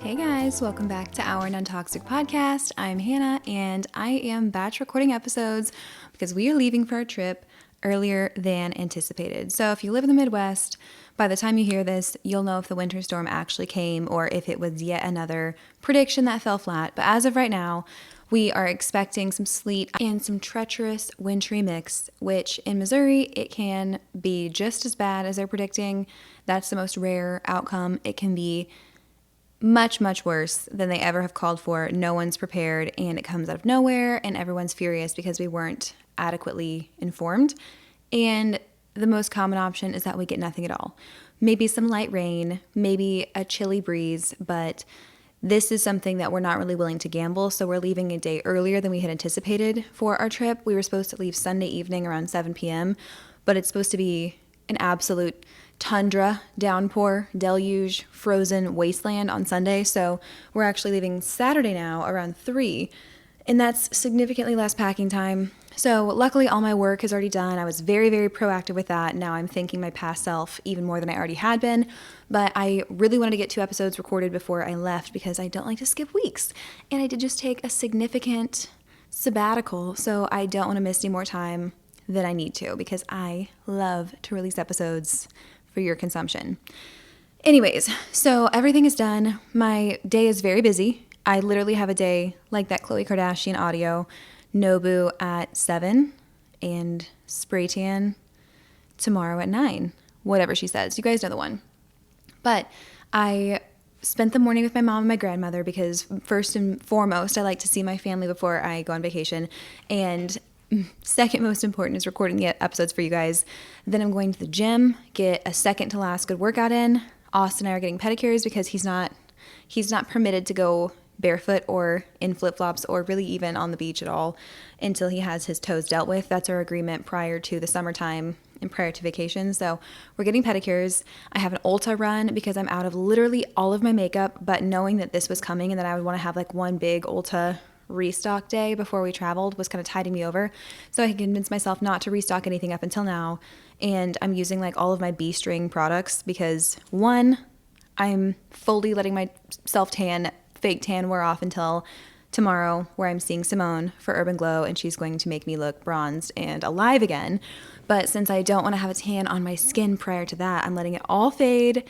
Hey guys, welcome back to our Non-Toxic Podcast. I'm Hannah and I am batch recording episodes because we are leaving for a trip earlier than anticipated. So if you live in the Midwest, by the time you hear this, you'll know if the winter storm actually came or if it was yet another prediction that fell flat. But as of right now, we are expecting some sleet and some treacherous wintry mix, which in Missouri, it can be just as bad as they're predicting. That's the most rare outcome. It can be much, much worse than they ever have called for. No one's prepared and it comes out of nowhere and everyone's furious because we weren't adequately informed. And the most common option is that we get nothing at all. Maybe some light rain, maybe a chilly breeze, but this is something that we're not really willing to gamble, so we're leaving a day earlier than we had anticipated for our trip. We were supposed to leave Sunday evening around 7 p.m., but it's supposed to be an absolute tundra, downpour, deluge, frozen wasteland on Sunday, so we're actually leaving Saturday now around 3, and that's significantly less packing time. So luckily all my work is already done. I was very, very proactive with that. Now I'm thanking my past self even more than I already had been, but I really wanted to get 2 episodes recorded before I left because I don't like to skip weeks, and I did just take a significant sabbatical, so I don't want to miss any more time than I need to because I love to release episodes for your consumption. Anyways, so everything is done. My day is very busy. I literally have a day like that Khloe Kardashian audio, Nobu at 7 and spray tan tomorrow at 9, whatever she says. You guys know the one. But I spent the morning with my mom and my grandmother because first and foremost, I like to see my family before I go on vacation. And second most important is recording the episodes for you guys. Then I'm going to the gym, get a second to last good workout in. Austin and I are getting pedicures because he's not permitted to go barefoot or in flip-flops or really even on the beach at all until he has his toes dealt with. That's our agreement prior to the summertime and prior to vacation. So we're getting pedicures. I have an Ulta run because I'm out of literally all of my makeup, but knowing that this was coming and that I would want to have like one big Ulta restock day before we traveled was kind of tiding me over. So I convinced myself not to restock anything up until now. And I'm using like all of my B-string products because one, I'm fully letting my fake tan wear off until tomorrow where I'm seeing Simone for Urban Glow and she's going to make me look bronzed and alive again. But since I don't want to have a tan on my skin prior to that, I'm letting it all fade,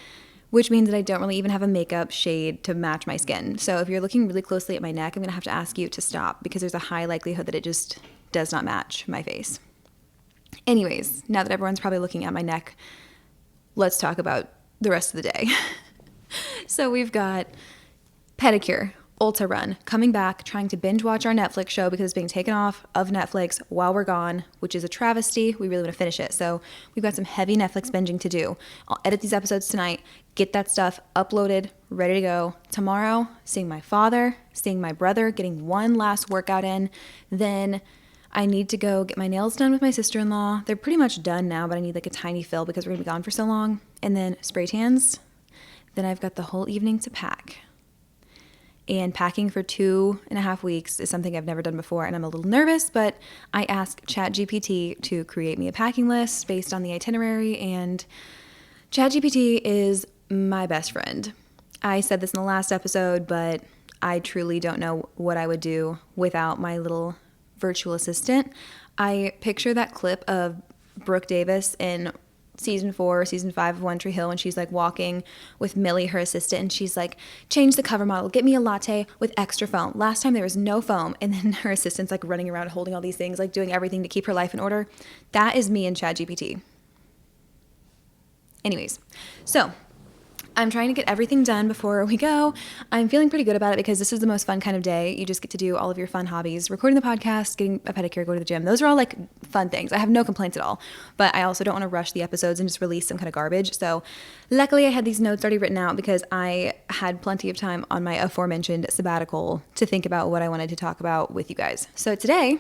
which means that I don't really even have a makeup shade to match my skin. So if you're looking really closely at my neck, I'm going to have to ask you to stop because there's a high likelihood that it just does not match my face. Anyways, now that everyone's probably looking at my neck, let's talk about the rest of the day. So we've got pedicure, Ulta run, coming back, trying to binge watch our Netflix show because it's being taken off of Netflix while we're gone, which is a travesty. We really want to finish it. So we've got some heavy Netflix binging to do. I'll edit these episodes tonight, get that stuff uploaded, ready to go. Tomorrow, seeing my father, seeing my brother, getting one last workout in. Then I need to go get my nails done with my sister-in-law. They're pretty much done now, but I need like a tiny fill because we're going to be gone for so long. And then spray tans. Then I've got the whole evening to pack. And packing for 2.5 weeks is something I've never done before, and I'm a little nervous, but I asked ChatGPT to create me a packing list based on the itinerary, and ChatGPT is my best friend. I said this in the last episode, but I truly don't know what I would do without my little virtual assistant. I picture that clip of Brooke Davis in season 4, season 5 of One Tree Hill when she's like walking with Millie, her assistant, and she's like, change the cover model, get me a latte with extra foam. Last time there was no foam, and then her assistant's like running around holding all these things, like doing everything to keep her life in order. That is me and ChatGPT. Anyways, so I'm trying to get everything done before we go. I'm feeling pretty good about it because this is the most fun kind of day. You just get to do all of your fun hobbies, recording the podcast, getting a pedicure, go to the gym. Those are all like fun things. I have no complaints at all, but I also don't want to rush the episodes and just release some kind of garbage. So luckily I had these notes already written out because I had plenty of time on my aforementioned sabbatical to think about what I wanted to talk about with you guys. So today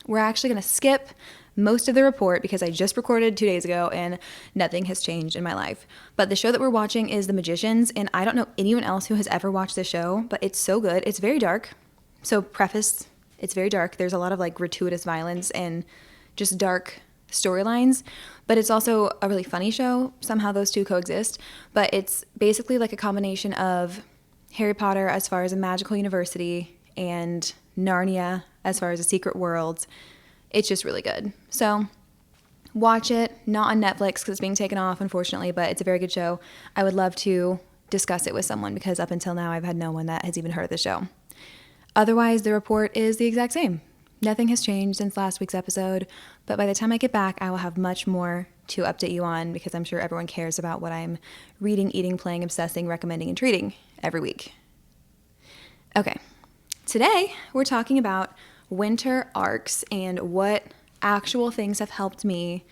we're actually going to skip most of the report because I just recorded 2 days ago and nothing has changed in my life. But the show that we're watching is The Magicians, and I don't know anyone else who has ever watched this show, but it's so good. It's very dark. So preface, it's very dark. There's a lot of like gratuitous violence and just dark storylines, but it's also a really funny show. Somehow those two coexist, but it's basically like a combination of Harry Potter as far as a magical university and Narnia as far as a secret world. It's just really good. So watch it, not on Netflix because it's being taken off, unfortunately, but it's a very good show. I would love to discuss it with someone because up until now I've had no one that has even heard of the show. Otherwise, the report is the exact same. Nothing has changed since last week's episode, but by the time I get back, I will have much more to update you on because I'm sure everyone cares about what I'm reading, eating, playing, obsessing, recommending, and treating every week. Okay, today we're talking about winter arcs and what actual things have helped me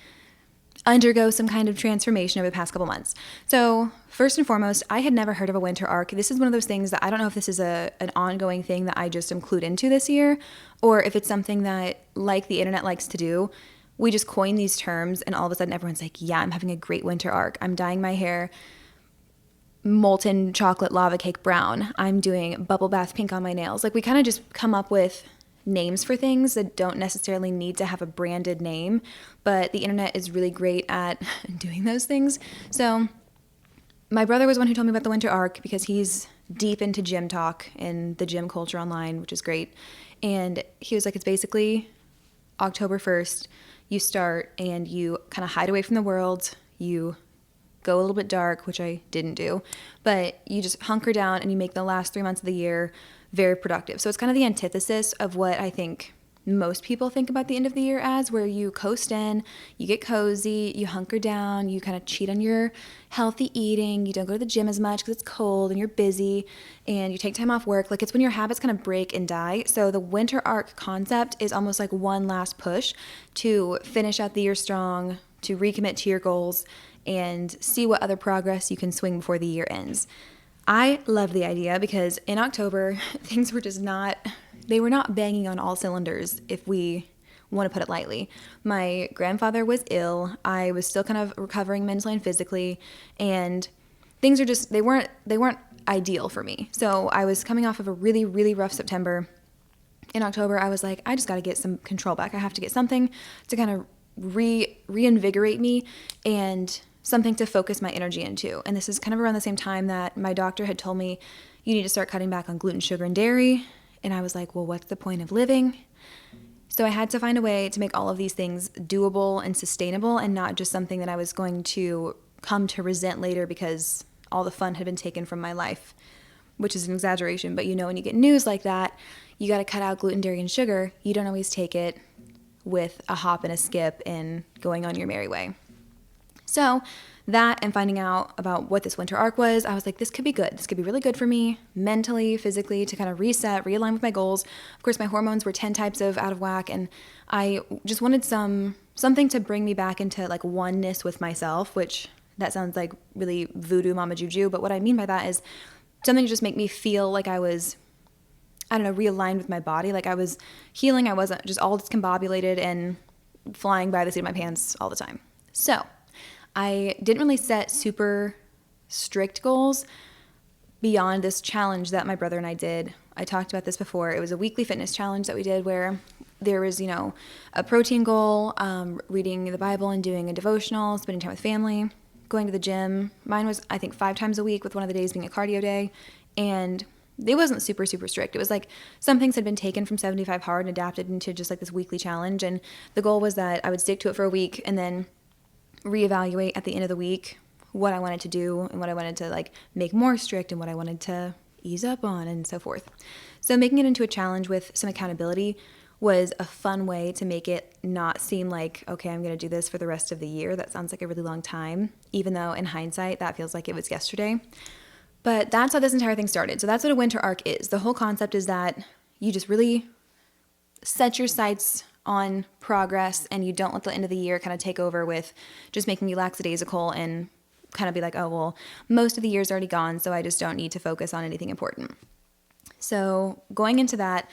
undergo some kind of transformation over the past couple months. So first and foremost, I had never heard of a winter arc. This is one of those things that I don't know if this is an ongoing thing that I just am clued into this year, or if it's something that, like the internet likes to do, we just coin these terms and all of a sudden everyone's like, yeah, I'm having a great winter arc. I'm dyeing my hair molten chocolate lava cake brown. I'm doing bubble bath pink on my nails. Like we kind of just come up with names for things that don't necessarily need to have a branded name, but the internet is really great at doing those things. So my brother was one who told me about the winter arc because he's deep into gym talk and the gym culture online, which is great. And he was like, it's basically October 1st, you start and you kind of hide away from the world. You go a little bit dark, which I didn't do, but you just hunker down and you make the last 3 months of the year very productive. So it's kind of the antithesis of what I think most people think about the end of the year as, where you coast in, you get cozy, you hunker down, you kind of cheat on your healthy eating, you don't go to the gym as much because it's cold and you're busy, and you take time off work. Like it's when your habits kind of break and die. So the winter arc concept is almost like one last push to finish out the year strong, to recommit to your goals, and see what other progress you can swing before the year ends. I love the idea because in October, things were just they were not banging on all cylinders, if we want to put it lightly. My grandfather was ill. I was still kind of recovering mentally and physically, and things are just, they weren't ideal for me. So I was coming off of a really, really rough September. In October, I was like, I just got to get some control back. I have to get something to kind of reinvigorate me and something to focus my energy into. And this is kind of around the same time that my doctor had told me you need to start cutting back on gluten, sugar, and dairy. And I was like, well, what's the point of living? So I had to find a way to make all of these things doable and sustainable and not just something that I was going to come to resent later because all the fun had been taken from my life, which is an exaggeration. But when you get news like that, you got to cut out gluten, dairy, and sugar. You don't always take it with a hop and a skip and going on your merry way. So that and finding out about what this winter arc was, I was like, this could be good. This could be really good for me mentally, physically, to kind of reset, realign with my goals. Of course, my hormones were 10 types of out of whack, and I just wanted something to bring me back into like oneness with myself, which that sounds like really voodoo mama juju, but what I mean by that is something to just make me feel like I was, I don't know, realigned with my body, like I was healing. I wasn't just all discombobulated and flying by the seat of my pants all the time. So I didn't really set super strict goals beyond this challenge that my brother and I did. I talked about this before. It was a weekly fitness challenge that we did where there was, a protein goal, reading the Bible and doing a devotional, spending time with family, going to the gym. Mine was, I think, 5 times a week, with one of the days being a cardio day. And it wasn't super, super strict. It was like some things had been taken from 75 Hard and adapted into just like this weekly challenge. And the goal was that I would stick to it for a week and then reevaluate at the end of the week what I wanted to do and what I wanted to like make more strict and what I wanted to ease up on and so forth. So making it into a challenge with some accountability was a fun way to make it not seem like, okay, I'm going to do this for the rest of the year. That sounds like a really long time, even though in hindsight that feels like it was yesterday. But that's how this entire thing started. So that's what a winter arc is. The whole concept is that you just really set your sights on progress and you don't let the end of the year kind of take over with just making you lackadaisical and kind of be like, oh, well, most of the year's already gone, so I just don't need to focus on anything important. So going into that,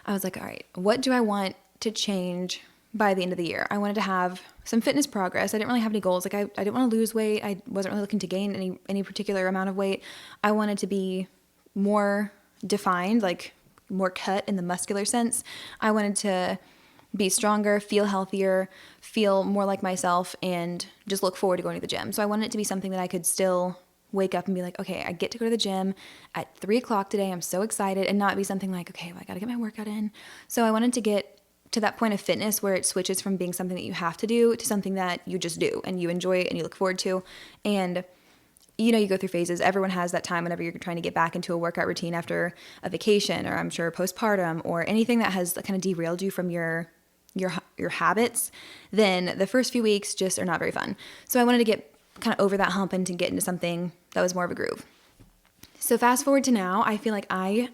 I was like, all right, what do I want to change by the end of the year? I wanted to have some fitness progress. I didn't really have any goals. Like I didn't want to lose weight. I wasn't really looking to gain any particular amount of weight. I wanted to be more defined, like more cut in the muscular sense. I wanted to be stronger, feel healthier, feel more like myself, and just look forward to going to the gym. So I wanted it to be something that I could still wake up and be like, okay, I get to go to the gym at 3 o'clock today. I'm so excited, and not be something like, okay, well, I got to get my workout in. So I wanted to get to that point of fitness where it switches from being something that you have to do to something that you just do and you enjoy it and you look forward to. And you know, you go through phases. Everyone has that time whenever you're trying to get back into a workout routine after a vacation, or I'm sure postpartum, or anything that has kind of derailed you from your habits. Then the first few weeks just are not very fun. So I wanted to get kind of over that hump and to get into something that was more of a groove. So fast forward to now, I feel like I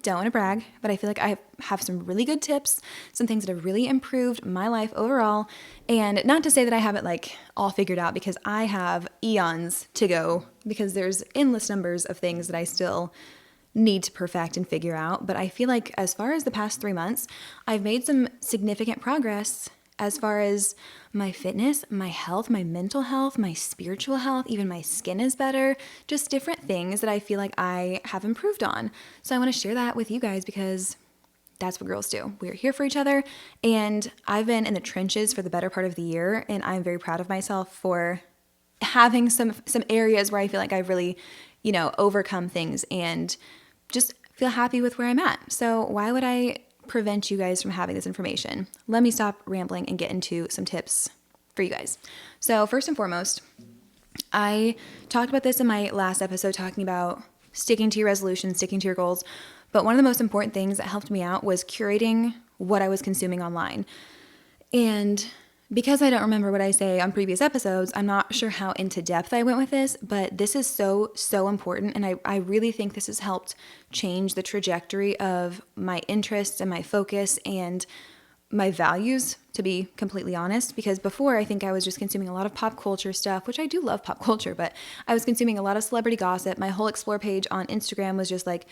don't want to brag, but I feel like I have some really good tips, some things that have really improved my life overall. And not to say that I have it like all figured out, because I have eons to go, because there's endless numbers of things that I still need to perfect and figure out. But I feel like as far as the past 3 months, I've made some significant progress as far as my fitness, my health, my mental health, my spiritual health, even my skin is better, just different things that I feel like I have improved on. So I want to share that with you guys, because that's what girls do. We're here for each other, and I've been in the trenches for the better part of the year, and I'm very proud of myself for having some areas where I feel like I've really, overcome things and just feel happy with where I'm at. So why would I prevent you guys from having this information? Let me stop rambling and get into some tips for you guys. So first and foremost, I talked about this in my last episode, talking about sticking to your resolutions, sticking to your goals. But one of the most important things that helped me out was curating what I was consuming online. And because I don't remember what I say on previous episodes, I'm not sure how into depth I went with this, but this is so, so important. And I really think this has helped change the trajectory of my interests and my focus and my values, to be completely honest. Because before, I think I was just consuming a lot of pop culture stuff, which I do love pop culture, but I was consuming a lot of celebrity gossip. My whole Explore page on Instagram was just like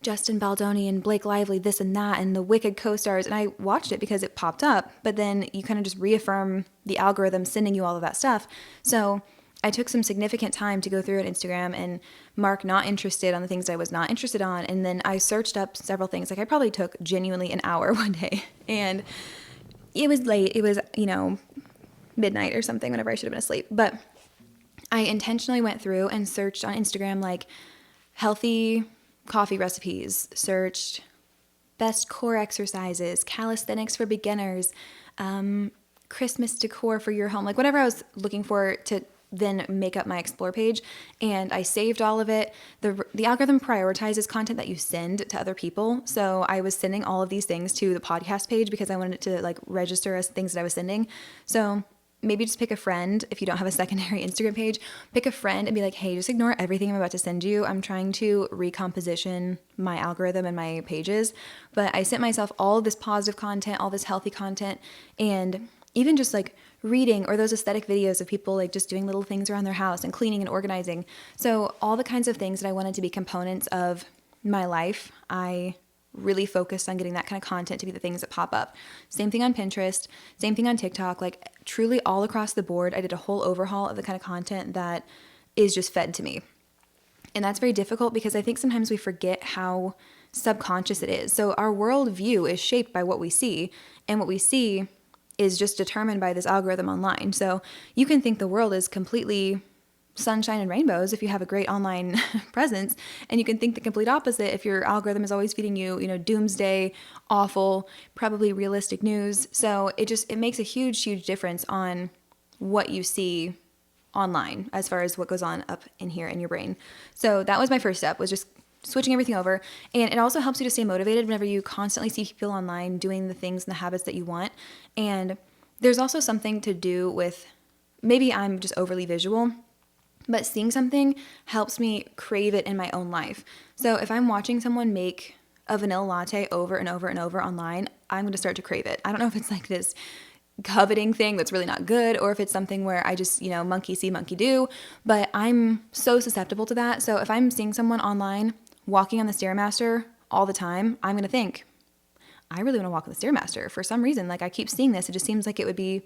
Justin Baldoni and Blake Lively, this and that, and the Wicked co-stars. And I watched it because it popped up, but then you kind of just reaffirm the algorithm sending you all of that stuff. So I took some significant time to go through on Instagram and mark not interested on the things I was not interested on. And then I searched up several things. Like, I probably took genuinely an hour one day, and it was late. It was, midnight or something, whenever I should have been asleep. But I intentionally went through and searched on Instagram, like healthy coffee recipes, searched best core exercises, calisthenics for beginners, Christmas decor for your home, like whatever I was looking for to then make up my Explore page. And I saved all of it. The algorithm prioritizes content that you send to other people. So I was sending all of these things to the podcast page because I wanted it to like register as things that I was sending. So maybe just pick a friend. If you don't have a secondary Instagram page, pick a friend and be like, hey, just ignore everything I'm about to send you. I'm trying to recomposition my algorithm and my pages. But I sent myself all of this positive content, all this healthy content, and even just like reading, or those aesthetic videos of people like just doing little things around their house and cleaning and organizing. So all the kinds of things that I wanted to be components of my life, I really focused on getting that kind of content to be the things that pop up. Same thing on Pinterest, same thing on TikTok, like truly all across the board. I did a whole overhaul of the kind of content that is just fed to me. And that's very difficult because I think sometimes we forget how subconscious it is. So our worldview is shaped by what we see, and what we see is just determined by this algorithm online. So you can think the world is completely sunshine and rainbows if you have a great online presence, and you can think the complete opposite if your algorithm is always feeding you, doomsday, awful, probably realistic news. So it makes a huge difference on what you see online as far as what goes on up in here in your brain. So that was my first step, was just switching everything over. And it also helps you to stay motivated whenever you constantly see people online doing the things and the habits that you want. And there's also something to do with, maybe I'm just overly visual, but seeing something helps me crave it in my own life. So if I'm watching someone make a vanilla latte over and over and over online, I'm going to start to crave it. I don't know if it's like this coveting thing that's really not good, or if it's something where I just, monkey see, monkey do, but I'm so susceptible to that. So if I'm seeing someone online walking on the Stairmaster all the time, I'm going to think, I really want to walk on the Stairmaster. For some reason, like I keep seeing this, it just seems like it would be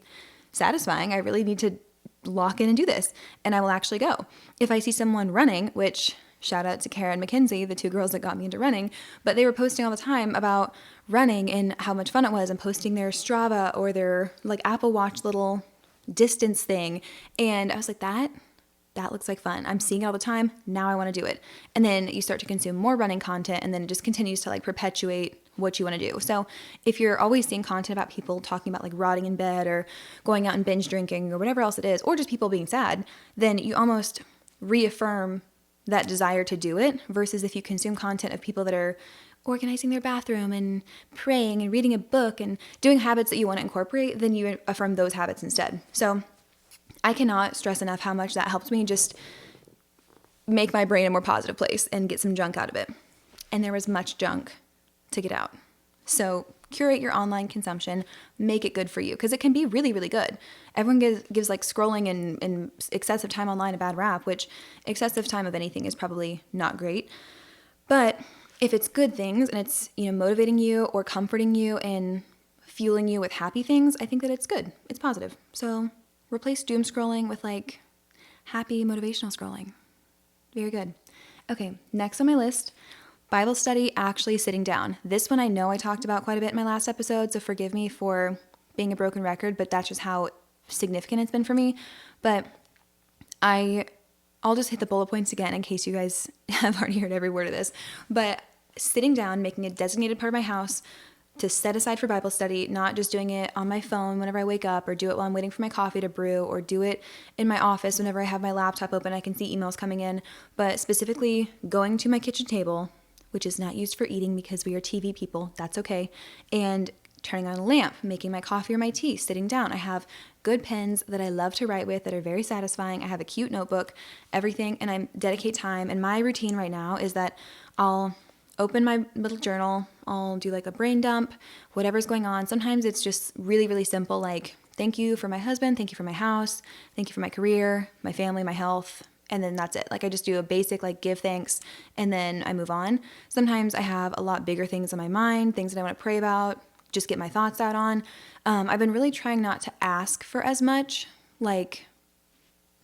satisfying. I really need to lock in and do this, and I will actually go. If I see someone running, which shout out to Kara and Mackenzie, the two girls that got me into running, but they were posting all the time about running and how much fun it was, and posting their Strava or their like Apple Watch little distance thing. And I was like, that that looks like fun. I'm seeing it all the time. Now I want to do it. And then you start to consume more running content, and then it just continues to like perpetuate what you want to do. So if you're always seeing content about people talking about like rotting in bed or going out and binge drinking or whatever else it is, or just people being sad, then you almost reaffirm that desire to do it, versus if you consume content of people that are organizing their bathroom and praying and reading a book and doing habits that you want to incorporate, then you affirm those habits instead. So I cannot stress enough how much that helped me just make my brain a more positive place and get some junk out of it. And there was much junk to get out. So curate your online consumption, make it good for you, because it can be really, really good. Everyone gives like scrolling and excessive time online a bad rap, which excessive time of anything is probably not great. But if it's good things and it's, motivating you or comforting you and fueling you with happy things, I think that it's good. It's positive. So replace doom scrolling with like happy motivational scrolling. Very good. Okay, next on my list, Bible study, actually sitting down. This one I know I talked about quite a bit in my last episode, so forgive me for being a broken record, but that's just how significant it's been for me. But I'll just hit the bullet points again in case you guys have already heard every word of this. But sitting down, making a designated part of my house to set aside for Bible study, not just doing it on my phone whenever I wake up, or do it while I'm waiting for my coffee to brew, or do it in my office whenever I have my laptop open, I can see emails coming in, but specifically going to my kitchen table, which is not used for eating because we are TV people, that's okay, and turning on a lamp, making my coffee or my tea, sitting down. I have good pens that I love to write with that are very satisfying. I have a cute notebook, everything, and I dedicate time. And my routine right now is that I'll open my little journal, I'll do like a brain dump, whatever's going on. Sometimes it's just really, really simple, like thank you for my husband, thank you for my house, thank you for my career, my family, my health, and then that's it. Like I just do a basic like give thanks and then I move on. Sometimes I have a lot bigger things on my mind, things that I want to pray about, just get my thoughts out on. I've been really trying not to ask for as much, like,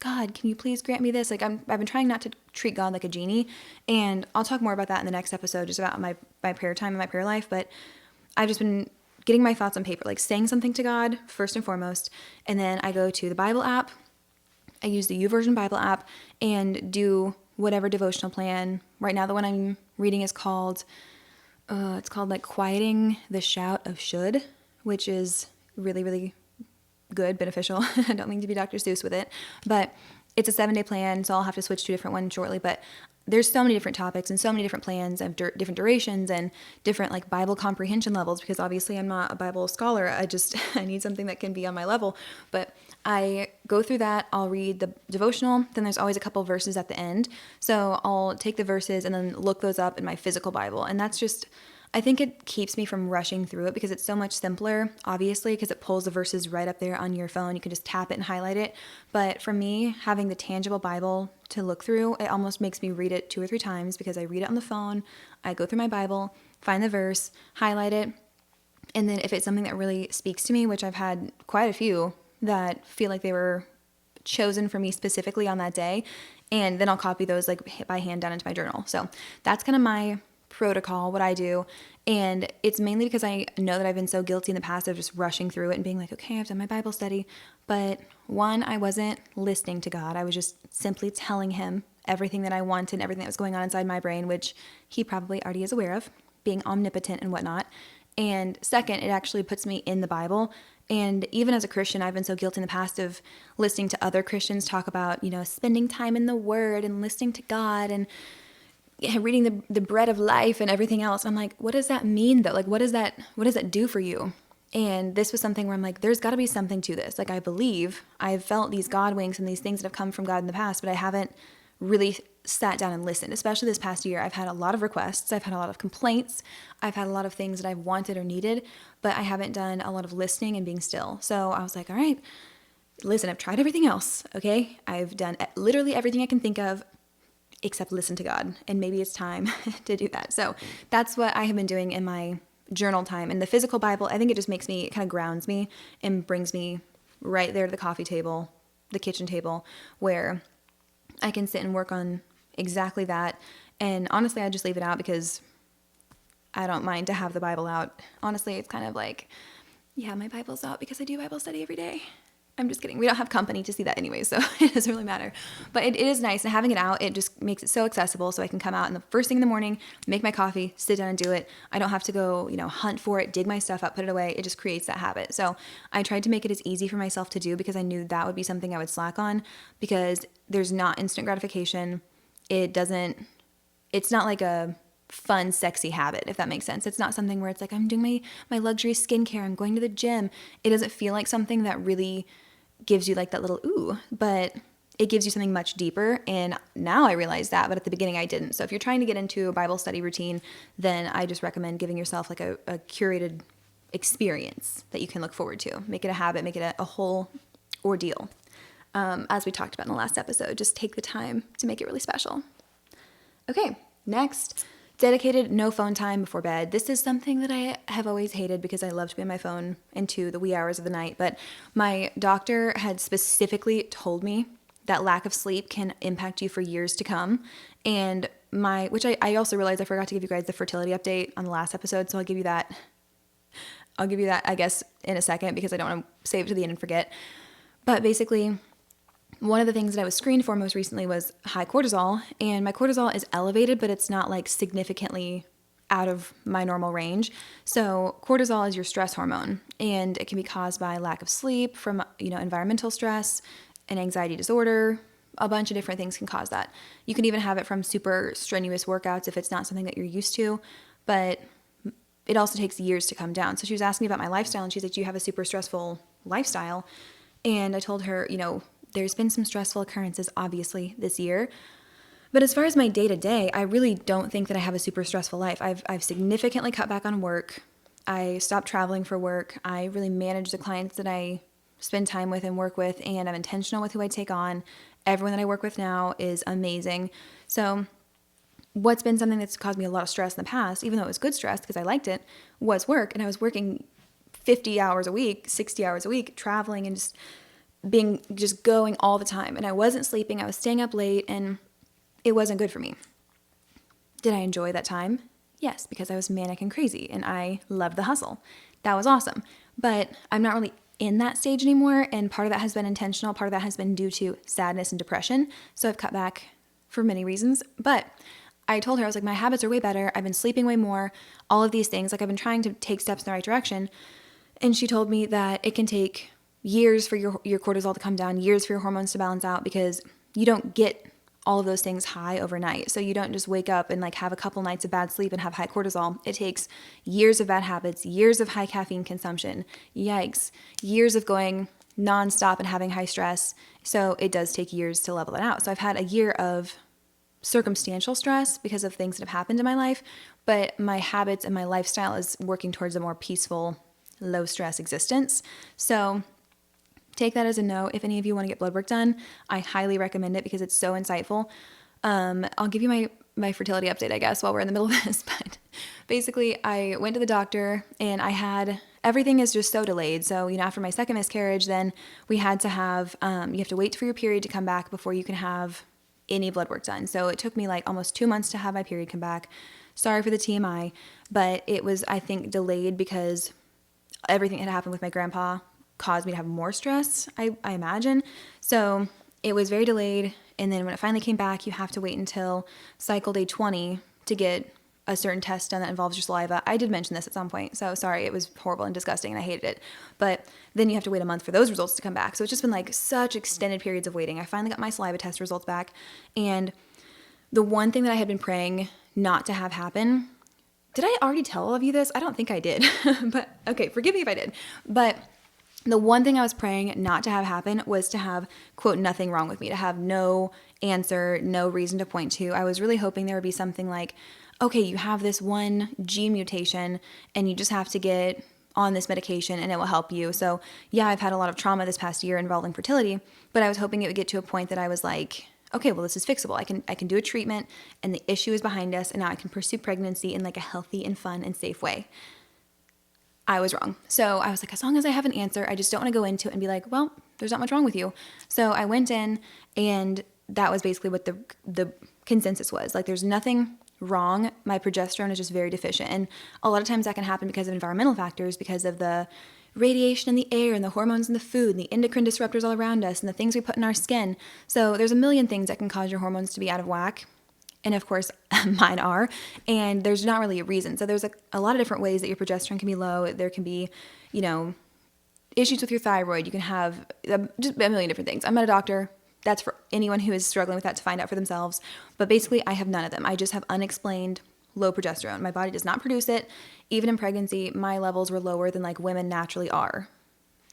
God, can you please grant me this? Like I've been trying not to treat God like a genie, and I'll talk more about that in the next episode, just about my prayer time and my prayer life. But I've just been getting my thoughts on paper, like saying something to God first and foremost, and then I go to the Bible app. I use the YouVersion Bible app and do whatever devotional plan. Right now, the one I'm reading is called, it's called like Quieting the Shout of Should, which is really, really good, beneficial. I don't mean to be Dr. Seuss with it, but it's a 7-day plan, so I'll have to switch to a different one shortly. But there's so many different topics and so many different plans of different durations and different like Bible comprehension levels, because obviously I'm not a Bible scholar. I need something that can be on my level. But I go through that. I'll read the devotional. Then there's always a couple verses at the end. So I'll take the verses and then look those up in my physical Bible. And that's just, I think it keeps me from rushing through it because it's so much simpler, obviously, because it pulls the verses right up there on your phone. You can just tap it and highlight it. But for me, having the tangible Bible to look through, it almost makes me read it 2 or 3 times, because I read it on the phone, I go through my Bible, find the verse, highlight it, and then if it's something that really speaks to me, which I've had quite a few that feel like they were chosen for me specifically on that day, and then I'll copy those like by hand down into my journal. So that's kind of my protocol, what I do. And it's mainly because I know that I've been so guilty in the past of just rushing through it and being like, okay, I've done my Bible study. But one, I wasn't listening to God. I was just simply telling him everything that I wanted, everything that was going on inside my brain, which he probably already is aware of, being omnipotent and whatnot. And second, it actually puts me in the Bible. And even as a Christian, I've been so guilty in the past of listening to other Christians talk about, spending time in the Word and listening to God and reading the bread of life and everything else. I'm like, what does that mean though? Like, what does that do for you? And this was something where I'm like, there's got to be something to this. Like, I believe I've felt these God winks and these things that have come from God in the past, but I haven't really sat down and listened. Especially this past year, I've had a lot of requests. I've had a lot of complaints. I've had a lot of things that I've wanted or needed, but I haven't done a lot of listening and being still. So I was like, all right, listen, I've tried everything else. Okay. I've done literally everything I can think of except listen to God. And maybe it's time to do that. So that's what I have been doing in my journal time. And the physical Bible, I think it just it kind of grounds me and brings me right there to the coffee table, the kitchen table, where I can sit and work on exactly that. And honestly, I just leave it out because I don't mind to have the Bible out. Honestly, it's kind of like, yeah, my Bible's out because I do Bible study every day. I'm just kidding. We don't have company to see that anyway, so it doesn't really matter. But it is nice, and having it out, it just makes it so accessible. So I can come out in the first thing in the morning, make my coffee, sit down and do it. I don't have to go, hunt for it, dig my stuff up, put it away. It just creates that habit. So I tried to make it as easy for myself to do because I knew that would be something I would slack on because there's not instant gratification. It's not like a fun, sexy habit, if that makes sense. It's not something where it's like, I'm doing my luxury skincare, I'm going to the gym. It doesn't feel like something that really gives you like that little ooh, but it gives you something much deeper. And now I realize that, but at the beginning I didn't. So if you're trying to get into a Bible study routine, then I just recommend giving yourself like a curated experience that you can look forward to. Make it a habit, make it a whole ordeal. As we talked about in the last episode, just take the time to make it really special. Okay, next, dedicated no phone time before bed. This is something that I have always hated because I love to be on my phone into the wee hours of the night. But my doctor had specifically told me that lack of sleep can impact you for years to come. And which I also realized I forgot to give you guys the fertility update on the last episode. So I'll give you that, I guess, in a second because I don't want to save it to the end and forget. But basically, one of the things that I was screened for most recently was high cortisol, and my cortisol is elevated, but it's not like significantly out of my normal range. So cortisol is your stress hormone, and it can be caused by lack of sleep from, environmental stress, an anxiety disorder. A bunch of different things can cause that. You can even have it from super strenuous workouts if it's not something that you're used to, but it also takes years to come down. So she was asking me about my lifestyle, and she's like, do you have a super stressful lifestyle? And I told her, there's been some stressful occurrences, obviously, this year. But as far as my day-to-day, I really don't think that I have a super stressful life. I've significantly cut back on work. I stopped traveling for work. I really manage the clients that I spend time with and work with, and I'm intentional with who I take on. Everyone that I work with now is amazing. So what's been something that's caused me a lot of stress in the past, even though it was good stress because I liked it, was work. And I was working 50 hours a week, 60 hours a week, traveling and just going all the time. And I wasn't sleeping. I was staying up late, and it wasn't good for me. Did I enjoy that time? Yes, because I was manic and crazy, and I loved the hustle. That was awesome. But I'm not really in that stage anymore, and part of that has been intentional. Part of that has been due to sadness and depression. So I've cut back for many reasons. But I told her, I was like, my habits are way better. I've been sleeping way more. All of these things. Like, I've been trying to take steps in the right direction. And she told me that it can take years for your cortisol to come down, years for your hormones to balance out, because you don't get all of those things high overnight. So you don't just wake up and like have a couple nights of bad sleep and have high cortisol. It takes years of bad habits, years of high caffeine consumption, yikes, years of going nonstop and having high stress. So it does take years to level it out. So I've had a year of circumstantial stress because of things that have happened in my life, but my habits and my lifestyle is working towards a more peaceful, low stress existence. So take that as a no. If any of you want to get blood work done, I highly recommend it because it's so insightful. I'll give you my fertility update, I guess, while we're in the middle of this. But basically, I went to the doctor, and everything is just so delayed. So, after my second miscarriage, then we had to have, you have to wait for your period to come back before you can have any blood work done. So it took me like almost 2 months to have my period come back. Sorry for the TMI, but it was, I think, delayed because everything that had happened with my grandpa caused me to have more stress, I imagine. So it was very delayed. And then when it finally came back, you have to wait until cycle day 20 to get a certain test done that involves your saliva. I did mention this at some point, so sorry, it was horrible and disgusting and I hated it. But then you have to wait a month for those results to come back. So it's just been like such extended periods of waiting. I finally got my saliva test results back. And the one thing that I had been praying not to have happen, did I already tell all of you this? I don't think I did. But okay, forgive me if I did. But the one thing I was praying not to have happen was to have, quote, nothing wrong with me, to have no answer, no reason to point to. I was really hoping there would be something like, okay, you have this one gene mutation and you just have to get on this medication and it will help you. So yeah, I've had a lot of trauma this past year involving fertility, but I was hoping it would get to a point that I was like, okay, well, this is fixable. I can do a treatment and the issue is behind us, and now I can pursue pregnancy in like a healthy and fun and safe way. I was wrong. So I was like, as long as I have an answer, I just don't want to go into it and be like, well, there's not much wrong with you. So I went in, and that was basically what the consensus was. Like, there's nothing wrong. My progesterone is just very deficient. And a lot of times that can happen because of environmental factors, because of the radiation in the air and the hormones in the food and the endocrine disruptors all around us and the things we put in our skin. So there's a million things that can cause your hormones to be out of whack. And of course, mine are. And there's not really a reason. So there's a lot of different ways that your progesterone can be low. There can be, issues with your thyroid. You can have just a million different things. I'm not a doctor. That's for anyone who is struggling with that to find out for themselves. But basically, I have none of them. I just have unexplained low progesterone. My body does not produce it. Even in pregnancy, my levels were lower than like women naturally are.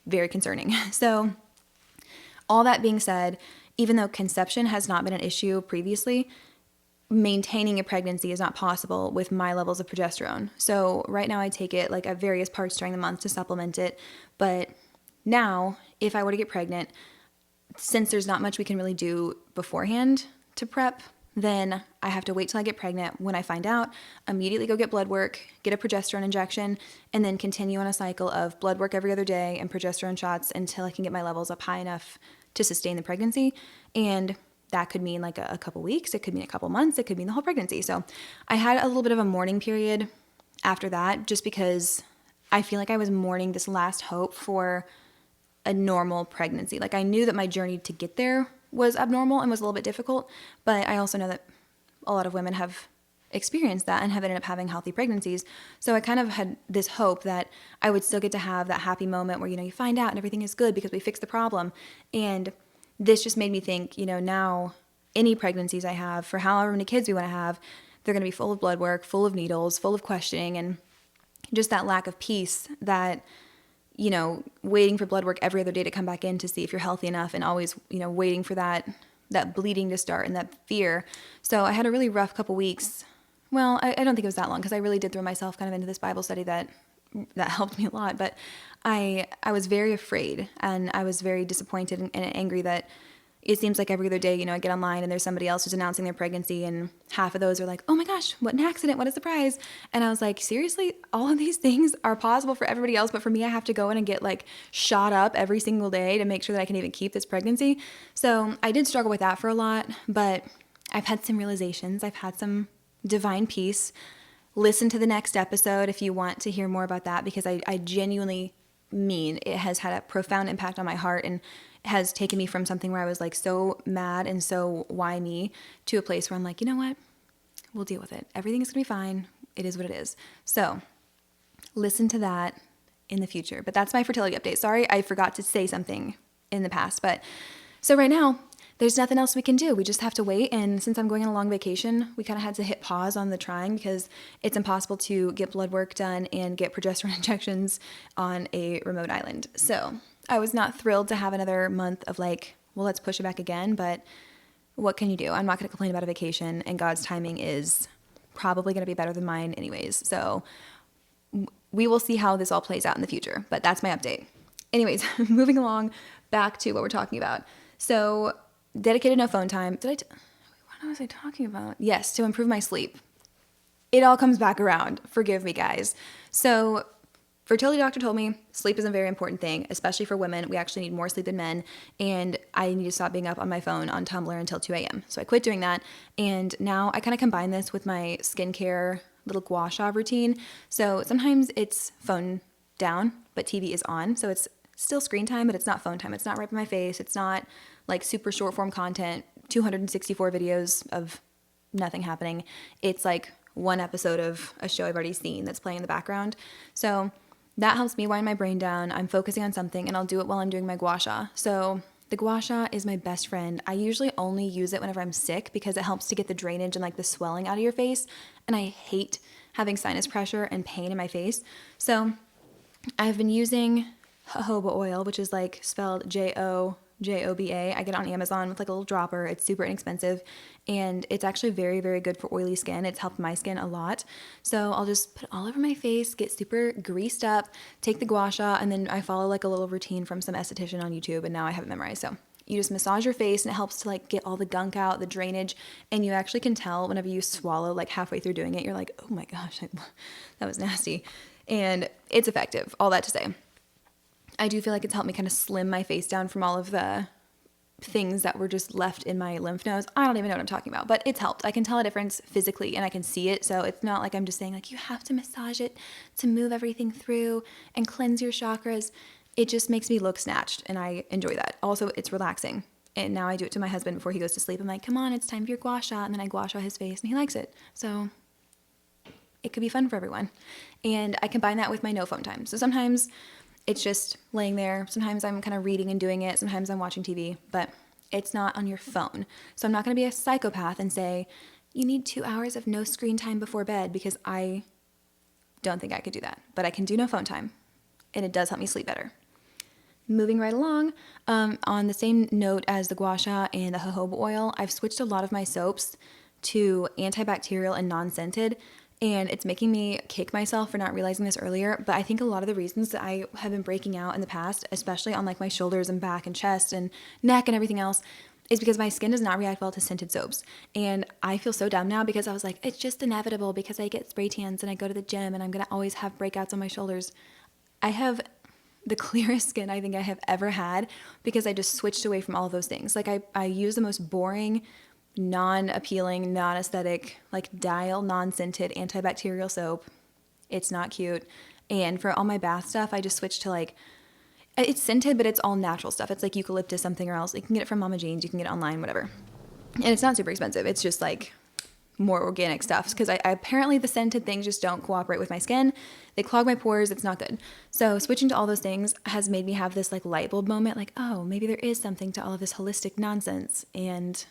Very concerning. So all that being said, even though conception has not been an issue previously, maintaining a pregnancy is not possible with my levels of progesterone. So right now I take it like at various parts during the month to supplement it. But now if I were to get pregnant, since there's not much we can really do beforehand to prep, then I have to wait till I get pregnant. When I find out, immediately go get blood work, get a progesterone injection, and then continue on a cycle of blood work every other day and progesterone shots until I can get my levels up high enough to sustain the pregnancy. And that could mean like a couple weeks, it could mean a couple months, it could mean the whole pregnancy. So I had a little bit of a mourning period after that, just because I feel like I was mourning this last hope for a normal pregnancy. Like I knew that my journey to get there was abnormal and was a little bit difficult, but I also know that a lot of women have experienced that and have ended up having healthy pregnancies. So I kind of had this hope that I would still get to have that happy moment where, you find out and everything is good because we fixed the problem. And this just made me think, now any pregnancies I have, for however many kids we want to have, they're going to be full of blood work, full of needles, full of questioning, and just that lack of peace that, waiting for blood work every other day to come back in to see if you're healthy enough, and always, waiting for that bleeding to start and that fear. So I had a really rough couple weeks. Well, I don't think it was that long, because I really did throw myself kind of into this Bible study that helped me a lot. But I was very afraid, and I was very disappointed and angry that it seems like every other day, I get online and there's somebody else who's announcing their pregnancy, and half of those are like, oh my gosh, what an accident, what a surprise. And I was like, seriously, all of these things are possible for everybody else, but for me, I have to go in and get like shot up every single day to make sure that I can even keep this pregnancy. So I did struggle with that for a lot, but I've had some realizations. I've had some divine peace. Listen to the next episode if you want to hear more about that, because I genuinely mean it has had a profound impact on my heart, and has taken me from something where I was like so mad and so why me, to a place where I'm like, you know what? We'll deal with it. Everything is going to be fine. It is what it is. So listen to that in the future. But that's my fertility update. Sorry, I forgot to say something in the past. But so right now, there's nothing else we can do. We just have to wait. And since I'm going on a long vacation, we kind of had to hit pause on the trying, because it's impossible to get blood work done and get progesterone injections on a remote island. So I was not thrilled to have another month of like, well, let's push it back again. But what can you do? I'm not going to complain about a vacation, and God's timing is probably going to be better than mine anyways. So we will see how this all plays out in the future. But that's my update. Anyways, moving along back to what we're talking about. So dedicated no phone time. What was I talking about? Yes, to improve my sleep. It all comes back around. Forgive me, guys. So fertility doctor told me sleep is a very important thing, especially for women. We actually need more sleep than men, and I need to stop being up on my phone on Tumblr until 2 a.m. So I quit doing that, and now I kind of combine this with my skincare little gua sha routine. So sometimes it's phone down, but TV is on, so it's still screen time, but it's not phone time. It's not right in my face. It's not like super short form content, 264 videos of nothing happening. It's like one episode of a show I've already seen that's playing in the background. So that helps me wind my brain down. I'm focusing on something, and I'll do it while I'm doing my gua sha. So the gua sha is my best friend. I usually only use it whenever I'm sick, because it helps to get the drainage and like the swelling out of your face. And I hate having sinus pressure and pain in my face. So I've been using jojoba oil, which is like spelled Jojoba. I get it on Amazon with like a little dropper. It's super inexpensive, and it's actually very, very good for oily skin. It's helped my skin a lot. So I'll just put it all over my face, get super greased up, take the gua sha, and then I follow like a little routine from some esthetician on YouTube, and now I have it memorized. So you just massage your face, and it helps to like get all the gunk out, the drainage, and you actually can tell whenever you swallow like halfway through doing it, you're like, oh my gosh, that was nasty. And it's effective, all that to say. I do feel like it's helped me kind of slim my face down from all of the things that were just left in my lymph nodes. I don't even know what I'm talking about, but it's helped. I can tell a difference physically and I can see it. So it's not like I'm just saying like, you have to massage it to move everything through and cleanse your chakras. It just makes me look snatched and I enjoy that. Also, it's relaxing. And now I do it to my husband before he goes to sleep. I'm like, come on, it's time for your gua sha. And then I gua sha his face and he likes it. So it could be fun for everyone. And I combine that with my no phone time. So sometimes it's just laying there. Sometimes I'm kind of reading and doing it. Sometimes I'm watching TV, but it's not on your phone. So I'm not going to be a psychopath and say, you need 2 hours of no screen time before bed, because I don't think I could do that. But I can do no phone time, and it does help me sleep better. Moving right along, on the same note as the gua sha and the jojoba oil, I've switched a lot of my soaps to antibacterial and non-scented, and it's making me kick myself for not realizing this earlier. But I think a lot of the reasons that I have been breaking out in the past, especially on like my shoulders and back and chest and neck and everything else, is because my skin does not react well to scented soaps. And I feel so dumb now because I was like, it's just inevitable because I get spray tans and I go to the gym and I'm going to always have breakouts on my shoulders. I have the clearest skin I think I have ever had because I just switched away from all of those things. Like I use the most boring, non-appealing, non-aesthetic, like Dial non-scented antibacterial soap. It's not cute. And for all my bath stuff, I just switched to like, it's scented, but it's all natural stuff. It's like eucalyptus something or else. You can get it from Mama Jane's, you can get it online, whatever. And it's not super expensive. It's just like more organic stuff, because I apparently the scented things just don't cooperate with my skin. They clog my pores. It's not good. So switching to all those things has made me have this like light bulb moment, like, oh, maybe there is something to all of this holistic nonsense. And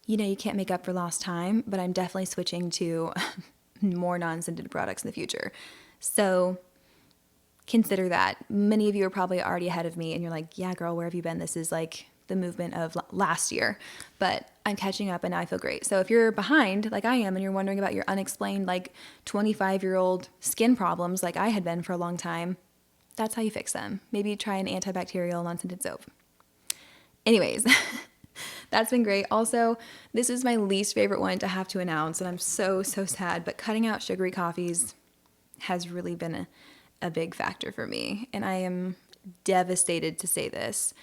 you know, you can't make up for lost time, but I'm definitely switching to more non-scented products in the future. So consider that. Many of you are probably already ahead of me and you're like, yeah, girl, where have you been? This is like the movement of last year, but I'm catching up and now I feel great. So if you're behind like I am and you're wondering about your unexplained like 25-year-old skin problems like I had been for a long time, that's how you fix them. Maybe try an antibacterial non-scented soap. Anyways, that's been great. Also, this is my least favorite one to have to announce and I'm so sad, but cutting out sugary coffees has really been a big factor for me, and I am devastated to say this,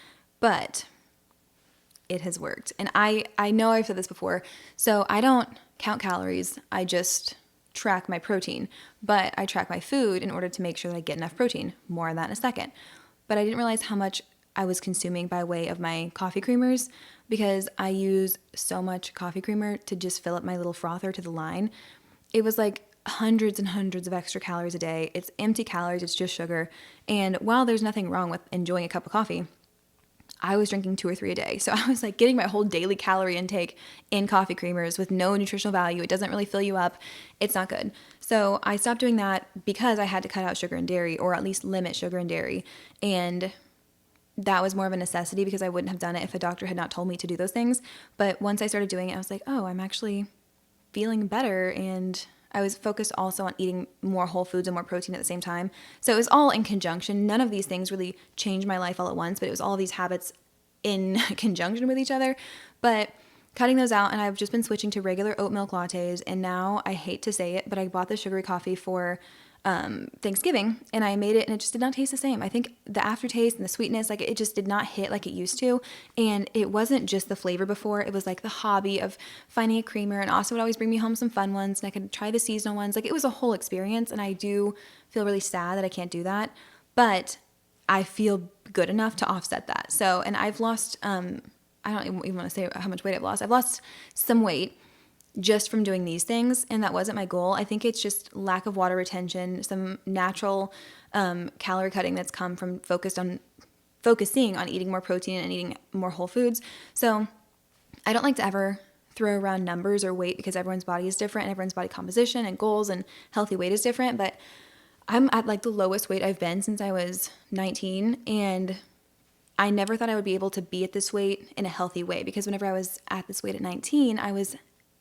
but it has worked. And I know I've said this before, so I don't count calories. I just track my protein, but I track my food in order to make sure that I get enough protein. More on that in a second. But I didn't realize how much I was consuming by way of my coffee creamers, because I use so much coffee creamer to just fill up my little frother to the line. It was like hundreds and hundreds of extra calories a day. It's empty calories, it's just sugar. And while there's nothing wrong with enjoying a cup of coffee, I was drinking 2 or 3 a day. So I was like getting my whole daily calorie intake in coffee creamers with no nutritional value. It doesn't really fill you up. It's not good. So I stopped doing that because I had to cut out sugar and dairy, or at least limit sugar and dairy. And that was more of a necessity because I wouldn't have done it if a doctor had not told me to do those things. But once I started doing it, I was like, oh, I'm actually feeling better. And I was focused also on eating more whole foods and more protein at the same time. So it was all in conjunction. None of these things really changed my life all at once, but it was all of these habits in conjunction with each other. But cutting those out, and I've just been switching to regular oat milk lattes. And now, I hate to say it, but I bought the sugary coffee for Thanksgiving, and I made it, and it just did not taste the same. I think the aftertaste and the sweetness, like it just did not hit like it used to. And it wasn't just the flavor before, it was like the hobby of finding a creamer, and also would always bring me home some fun ones, and I could try the seasonal ones. Like it was a whole experience, and I do feel really sad that I can't do that, but I feel good enough to offset that. So, and I've lost, I don't even want to say how much weight I've lost. I've lost some weight just from doing these things, and that wasn't my goal. I think it's just lack of water retention, some natural calorie cutting that's come from focusing on eating more protein and eating more whole foods. So I don't like to ever throw around numbers or weight because everyone's body is different and everyone's body composition and goals and healthy weight is different, but I'm at like the lowest weight I've been since I was 19, and I never thought I would be able to be at this weight in a healthy way, because whenever I was at this weight at 19, I was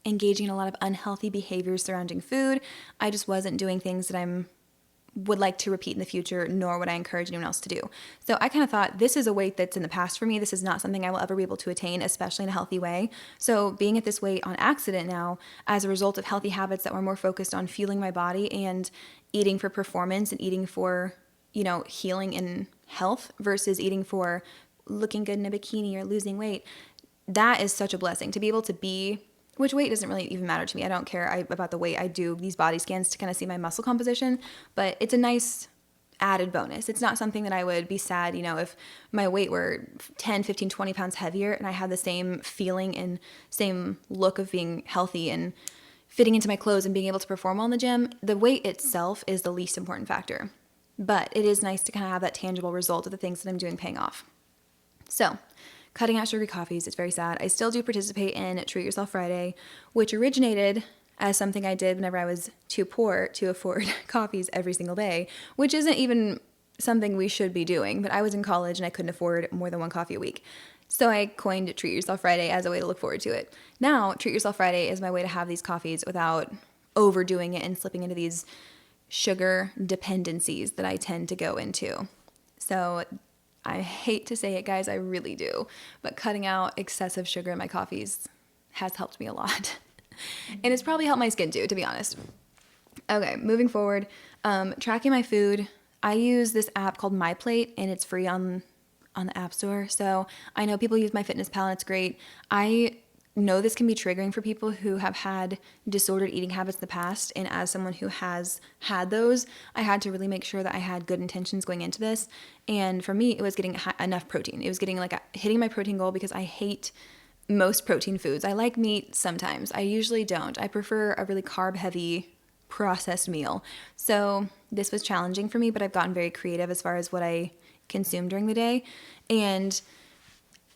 engaging in a lot of unhealthy behaviors surrounding food. I just wasn't doing things that I would like to repeat in the future, nor would I encourage anyone else to do. So I kind of thought, this is a weight that's in the past for me. This is not something I will ever be able to attain, especially in a healthy way. So being at this weight on accident now, as a result of healthy habits that were more focused on fueling my body and eating for performance and eating for, healing and health versus eating for looking good in a bikini or losing weight, that is such a blessing to be able to be, which weight doesn't really even matter to me. I don't care about the weight. I do these body scans to kind of see my muscle composition, but it's a nice added bonus. It's not something that I would be sad, if my weight were 10, 15, 20 pounds heavier and I had the same feeling and same look of being healthy and fitting into my clothes and being able to perform well in the gym. The weight itself is the least important factor, but it is nice to kind of have that tangible result of the things that I'm doing paying off. So, cutting out sugary coffees, it's very sad. I still do participate in Treat Yourself Friday, which originated as something I did whenever I was too poor to afford coffees every single day, which isn't even something we should be doing. But I was in college and I couldn't afford more than one coffee a week. So I coined Treat Yourself Friday as a way to look forward to it. Now, Treat Yourself Friday is my way to have these coffees without overdoing it and slipping into these sugar dependencies that I tend to go into. So I hate to say it, guys, I really do. But cutting out excessive sugar in my coffees has helped me a lot. And it's probably helped my skin too, to be honest. Okay, moving forward, tracking my food. I use this app called MyPlate, and it's free on the App Store. So I know people use MyFitnessPal, and it's great. I know this can be triggering for people who have had disordered eating habits in the past. And as someone who has had those, I had to really make sure that I had good intentions going into this. And for me, it was getting enough protein. It was getting hitting my protein goal because I hate most protein foods. I like meat sometimes. I usually don't. I prefer a really carb-heavy processed meal. So this was challenging for me, but I've gotten very creative as far as what I consume during the day. And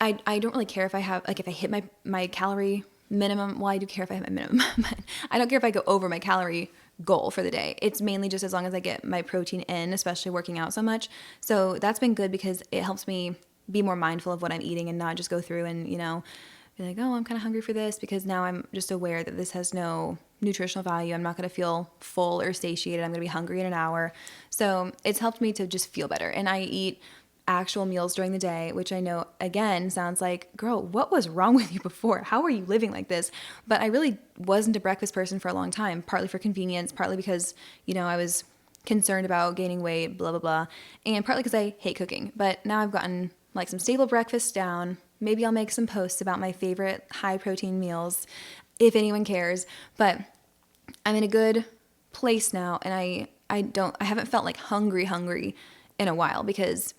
I don't really care if I have, if I hit my calorie minimum. Well, I do care if I hit my minimum, but I don't care if I go over my calorie goal for the day. It's mainly just as long as I get my protein in, especially working out so much. So that's been good because it helps me be more mindful of what I'm eating and not just go through and, be like, oh, I'm kind of hungry for this, because now I'm just aware that this has no nutritional value. I'm not going to feel full or satiated. I'm going to be hungry in an hour. So it's helped me to just feel better. And I eat actual meals during the day, which I know, again, sounds like, girl, what was wrong with you before? How were you living like this? But I really wasn't a breakfast person for a long time, partly for convenience, partly because, I was concerned about gaining weight, blah, blah, blah, and partly because I hate cooking. But now I've gotten some stable breakfasts down. Maybe I'll make some posts about my favorite high protein meals if anyone cares, but I'm in a good place now, and I haven't felt like hungry in a while because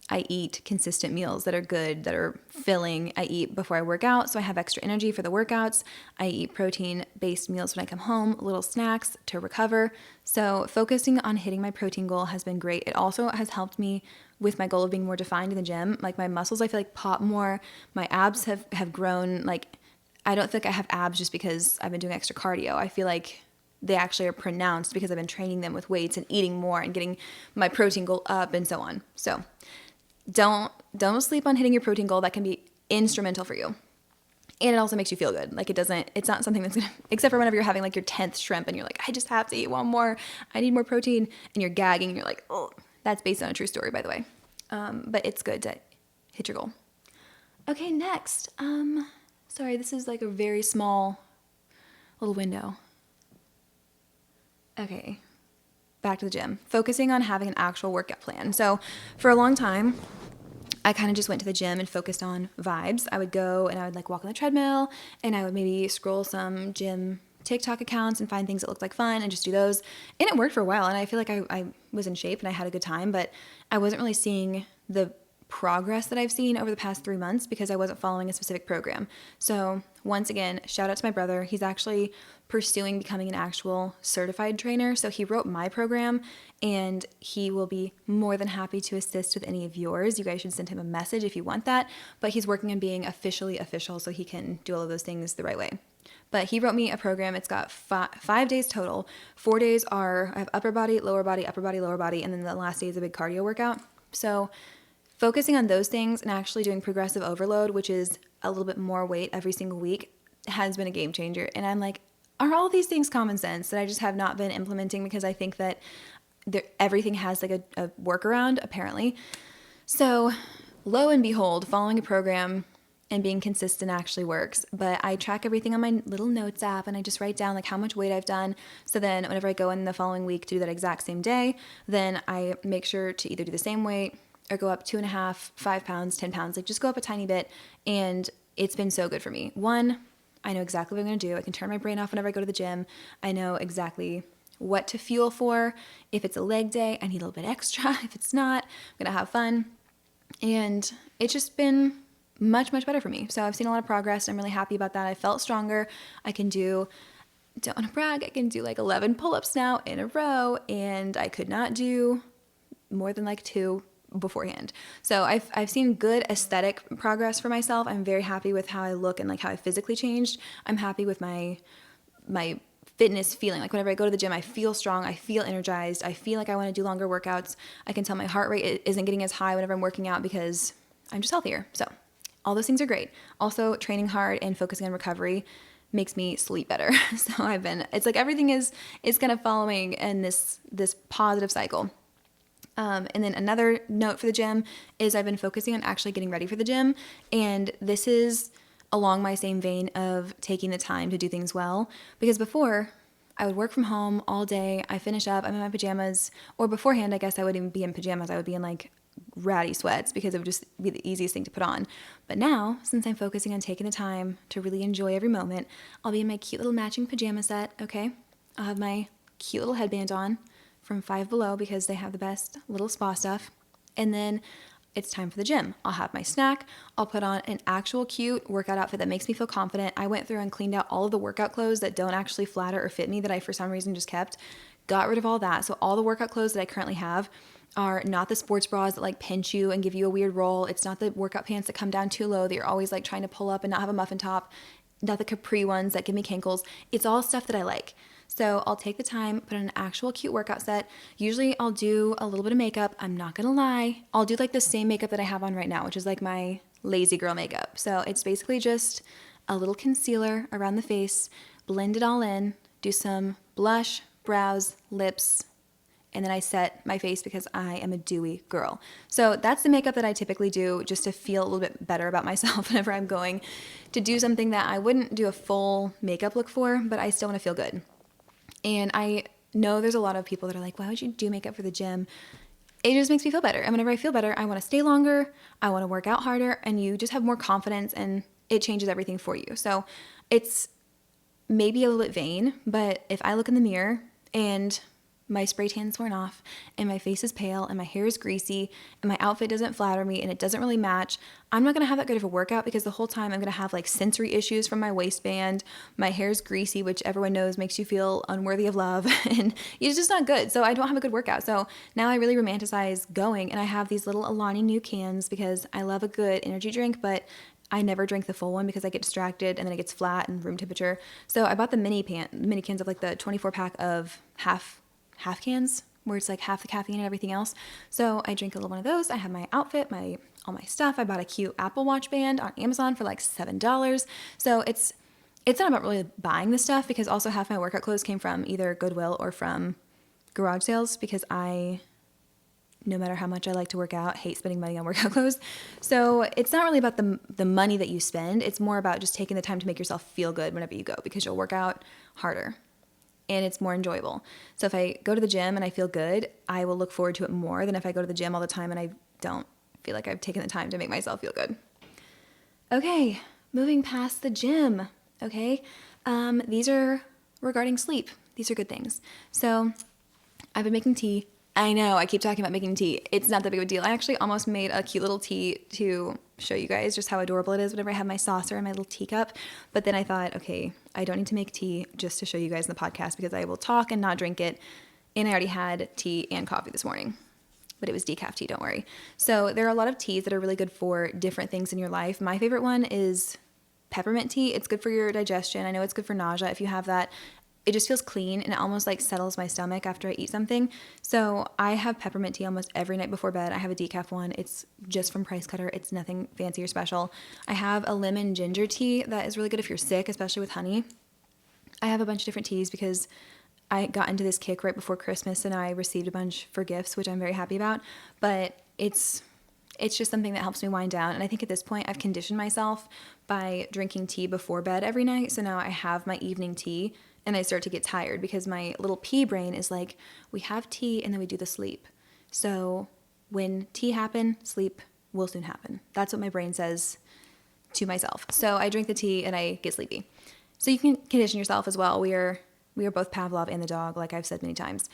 I eat consistent meals that are good, that are filling. I eat before I work out, so I have extra energy for the workouts. I eat protein-based meals when I come home, little snacks to recover. So focusing on hitting my protein goal has been great. It also has helped me with my goal of being more defined in the gym. My muscles, I feel like, pop more. My abs have grown. I don't think I have abs just because I've been doing extra cardio. I feel like they actually are pronounced because I've been training them with weights and eating more and getting my protein goal up and so on. So don't sleep on hitting your protein goal. That can be instrumental for you. And it also makes you feel good. It's not something that's gonna, except for whenever you're having your 10th shrimp and you're like, I just have to eat one more. I need more protein. And you're gagging and you're like, oh, that's based on a true story, by the way. But it's good to hit your goal. Okay, next. Sorry, this is a very small little window. Okay, back to the gym. Focusing on having an actual workout plan. So for a long time, I kind of just went to the gym and focused on vibes. I would go and I would walk on the treadmill, and I would maybe scroll some gym TikTok accounts and find things that looked like fun and just do those. And it worked for a while, and I feel like I was in shape and I had a good time, but I wasn't really seeing the progress that I've seen over the past 3 months because I wasn't following a specific program. So once again, shout out to my brother. He's actually pursuing becoming an actual certified trainer. So he wrote my program, and he will be more than happy to assist with any of yours. You guys should send him a message if you want that. But he's working on being officially official so he can do all of those things the right way. But he wrote me a program. It's got 5 days total. 4 days I have upper body, lower body, upper body, lower body, and then the last day is a big cardio workout. So focusing on those things and actually doing progressive overload, which is a little bit more weight every single week, has been a game changer. And I'm like, are all these things common sense that I just have not been implementing because I think that everything has a workaround, apparently. So lo and behold, following a program and being consistent actually works. But I track everything on my little notes app, and I just write down how much weight I've done. So then whenever I go in the following week to do that exact same day, then I make sure to either do the same weight or go up 2.5, 5 pounds, 10 pounds, like just go up a tiny bit. And it's been so good for me. One, I know exactly what I'm going to do. I can turn my brain off whenever I go to the gym. I know exactly what to fuel for. If it's a leg day, I need a little bit extra. If it's not, I'm going to have fun. And it's just been much, much better for me. So I've seen a lot of progress. I'm really happy about that. I felt stronger. I can do, don't want to brag, I can do like 11 pull-ups now in a row, and I could not do more than like 2 beforehand. So I've seen good aesthetic progress for myself. I'm very happy with how I look and like how I physically changed. I'm happy with my fitness feeling. Like whenever I go to the gym, I feel strong, I feel energized, I feel like I want to do longer workouts. I can tell my heart rate isn't getting as high whenever I'm working out because I'm just healthier. So all those things are great. Also, training hard and focusing on recovery makes me sleep better. So it's like everything is kind of following in this positive cycle. And then another note for the gym is I've been focusing on actually getting ready for the gym. And this is along my same vein of taking the time to do things well. Because before, I would work from home all day. I finish up, I'm in my pajamas. Or beforehand, I guess I wouldn't even be in pajamas. I would be in like ratty sweats because it would just be the easiest thing to put on. But now, since I'm focusing on taking the time to really enjoy every moment, I'll be in my cute little matching pajama set, okay? I'll have my cute little headband on from Five Below because they have the best little spa stuff. And then it's time for the gym. I'll have my snack. I'll put on an actual cute workout outfit that makes me feel confident. I went through and cleaned out all of the workout clothes that don't actually flatter or fit me that I for some reason just kept. Got rid of all that. So all the workout clothes that I currently have are not the sports bras that like pinch you and give you a weird roll. It's not the workout pants that come down too low that you're always like trying to pull up and not have a muffin top. Not the capri ones that give me kinkles. It's all stuff that I like. So I'll take the time, put on an actual cute workout set. Usually I'll do a little bit of makeup. I'm not gonna lie. I'll do like the same makeup that I have on right now, which is like my lazy girl makeup. So it's basically just a little concealer around the face, blend it all in, do some blush, brows, lips, and then I set my face because I am a dewy girl. So that's the makeup that I typically do just to feel a little bit better about myself whenever I'm going to do something that I wouldn't do a full makeup look for, but I still want to feel good. And I know there's a lot of people that are like, why would you do makeup for the gym? It just makes me feel better. And whenever I feel better, I want to stay longer, I want to work out harder, and you just have more confidence and it changes everything for you. So it's maybe a little bit vain, but if I look in the mirror and my spray tan's worn off and my face is pale and my hair is greasy and my outfit doesn't flatter me and it doesn't really match, I'm not going to have that good of a workout because the whole time I'm going to have like sensory issues from my waistband. My hair's greasy, which everyone knows makes you feel unworthy of love and it's just not good. So I don't have a good workout. So now I really romanticize going, and I have these little Alani Nu cans because I love a good energy drink, but I never drink the full one because I get distracted and then it gets flat and room temperature. So I bought the mini cans of like the 24 pack of half cans where it's like half the caffeine and everything else. So I drink a little one of those. I have my outfit, all my stuff. I bought a cute Apple Watch band on Amazon for like $7. So it's not about really buying the stuff because also half my workout clothes came from either Goodwill or from garage sales because no matter how much I like to work out, hate spending money on workout clothes. So it's not really about the money that you spend. It's more about just taking the time to make yourself feel good whenever you go because you'll work out harder and it's more enjoyable. So if I go to the gym and I feel good, I will look forward to it more than if I go to the gym all the time and I don't feel like I've taken the time to make myself feel good. Okay, moving past the gym, okay? These are regarding sleep. These are good things. So I've been making tea. I know, I keep talking about making tea. It's not that big of a deal. I actually almost made a cute little tea to show you guys just how adorable it is whenever I have my saucer and my little teacup. But then I thought, okay, I don't need to make tea just to show you guys in the podcast because I will talk and not drink it. And I already had tea and coffee this morning. But it was decaf tea, don't worry. So there are a lot of teas that are really good for different things in your life. My favorite one is peppermint tea. It's good for your digestion. I know it's good for nausea if you have that. It just feels clean and it almost like settles my stomach after I eat something. So I have peppermint tea almost every night before bed. I have a decaf one. It's just from Price Cutter. It's nothing fancy or special. I have a lemon ginger tea that is really good if you're sick, especially with honey. I have a bunch of different teas because I got into this kick right before Christmas and I received a bunch for gifts, which I'm very happy about. But it's just something that helps me wind down. And I think at this point I've conditioned myself by drinking tea before bed every night. So now I have my evening tea and I start to get tired because my little pea brain is like, we have tea and then we do the sleep. So when tea happen, sleep will soon happen. That's what my brain says to myself. So I drink the tea and I get sleepy. So you can condition yourself as well. We are both Pavlov and the dog, like I've said many times.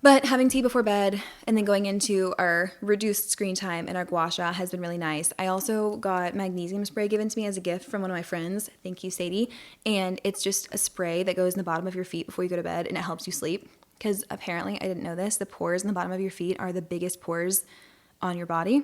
But having tea before bed and then going into our reduced screen time and our gua sha has been really nice. I also got magnesium spray given to me as a gift from one of my friends. Thank you, Sadie. And it's just a spray that goes in the bottom of your feet before you go to bed, and it helps you sleep. Because apparently, I didn't know this, the pores in the bottom of your feet are the biggest pores on your body.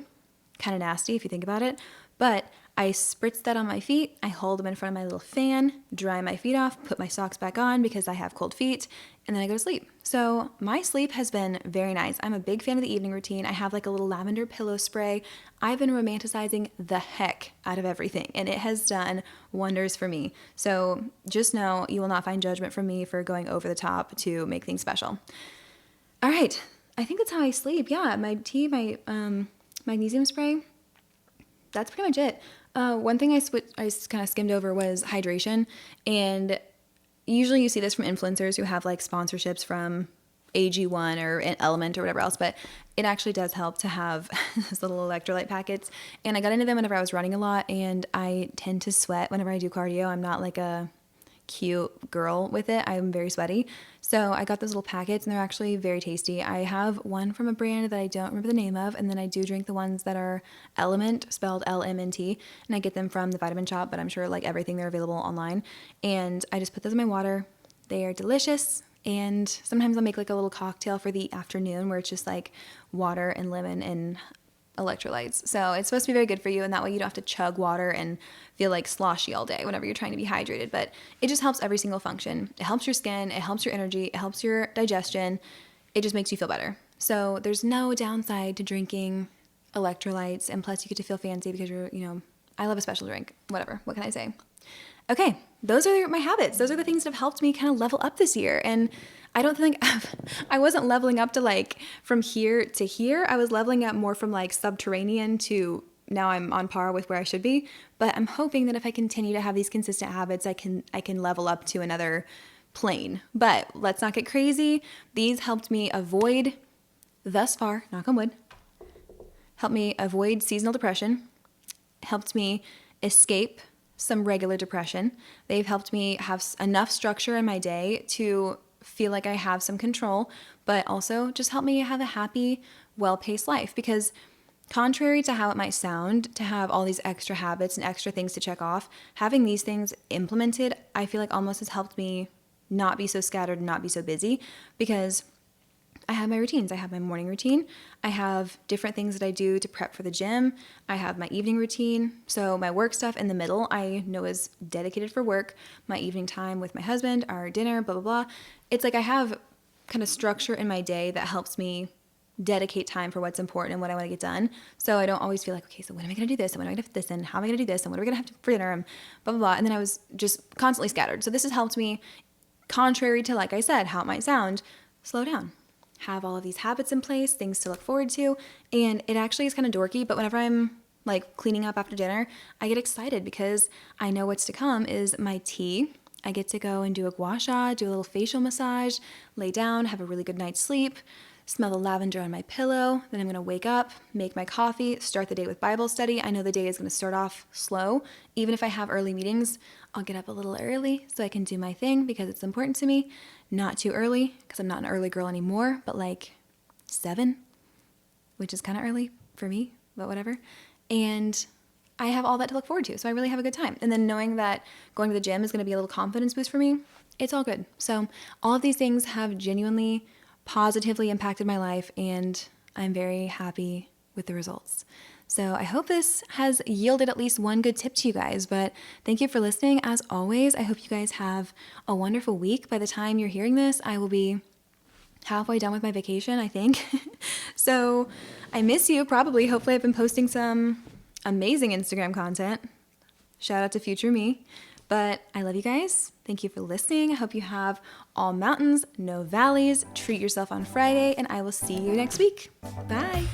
Kind of nasty if you think about it. But I spritz that on my feet. I hold them in front of my little fan, dry my feet off, put my socks back on because I have cold feet, and then I go to sleep. So my sleep has been very nice. I'm a big fan of the evening routine. I have like a little lavender pillow spray. I've been romanticizing the heck out of everything, and it has done wonders for me. So just know you will not find judgment from me for going over the top to make things special. All right. I think that's how I sleep. Yeah, my tea, my magnesium spray. That's pretty much it. One thing I kind of skimmed over was hydration, and usually you see this from influencers who have like sponsorships from AG1 or Element or whatever else, but it actually does help to have those little electrolyte packets. And I got into them whenever I was running a lot, and I tend to sweat whenever I do cardio. I'm not like a cute girl with it. I'm very sweaty. So I got those little packets, and they're actually very tasty. I have one from a brand that I don't remember the name of, and then I do drink the ones that are Element, spelled LMNT, and I get them from the Vitamin Shop, but I'm sure like everything they're available online. And I just put those in my water. They are delicious. And sometimes I'll make like a little cocktail for the afternoon where it's just like water and lemon and electrolytes. So it's supposed to be very good for you, and that way you don't have to chug water and feel like sloshy all day whenever you're trying to be hydrated. But it just helps every single function. It helps your skin, it helps your energy, it helps your digestion. It just makes you feel better. So there's no downside to drinking electrolytes, and plus you get to feel fancy because I love a special drink. Whatever, what can I say? Okay, those are my habits. Those are the things that have helped me kind of level up this year. And I don't think I wasn't leveling up to like from here to here. I was leveling up more from like subterranean to now I'm on par with where I should be. But I'm hoping that if I continue to have these consistent habits, I can level up to another plane. But let's not get crazy. These helped me avoid, thus far, knock on wood, helped me avoid seasonal depression, helped me escape some regular depression. They've helped me have enough structure in my day to feel like I have some control, but also just help me have a happy, well-paced life. Because contrary to how it might sound to have all these extra habits and extra things to check off, having these things implemented, I feel like almost has helped me not be so scattered and not be so busy, because I have my routines. I have my morning routine. I have different things that I do to prep for the gym. I have my evening routine. So my work stuff in the middle, I know is dedicated for work. My evening time with my husband, our dinner, blah, blah, blah. It's like I have kind of structure in my day that helps me dedicate time for what's important and what I want to get done. So I don't always feel like, okay, so when am I going to do this? And when am I going to fit this in? How am I going to do this? And what are we going to have for dinner? And blah, blah, blah. And then I was just constantly scattered. So this has helped me, contrary to, like I said, how it might sound, slow down. Have all of these habits in place, things to look forward to. And it actually is kind of dorky, but whenever I'm like cleaning up after dinner, I get excited because I know what's to come is my tea. I get to go and do a gua sha, do a little facial massage, lay down, have a really good night's sleep, smell the lavender on my pillow. Then I'm going to wake up, make my coffee, start the day with Bible study. I know the day is going to start off slow. Even if I have early meetings, I'll get up a little early so I can do my thing because it's important to me. Not too early because I'm not an early girl anymore, but like 7, which is kind of early for me, but whatever. And I have all that to look forward to. So I really have a good time. And then knowing that going to the gym is going to be a little confidence boost for me, it's all good. So all of these things have genuinely positively impacted my life, and I'm very happy with the results. So I hope this has yielded at least one good tip to you guys, but thank you for listening. As always, I hope you guys have a wonderful week. By the time you're hearing this, I will be halfway done with my vacation, I think. So I miss you probably. Hopefully I've been posting some amazing Instagram content. Shout out to future me. But I love you guys. Thank you for listening. I hope you have all mountains, no valleys. Treat yourself on Friday, and I will see you next week. Bye.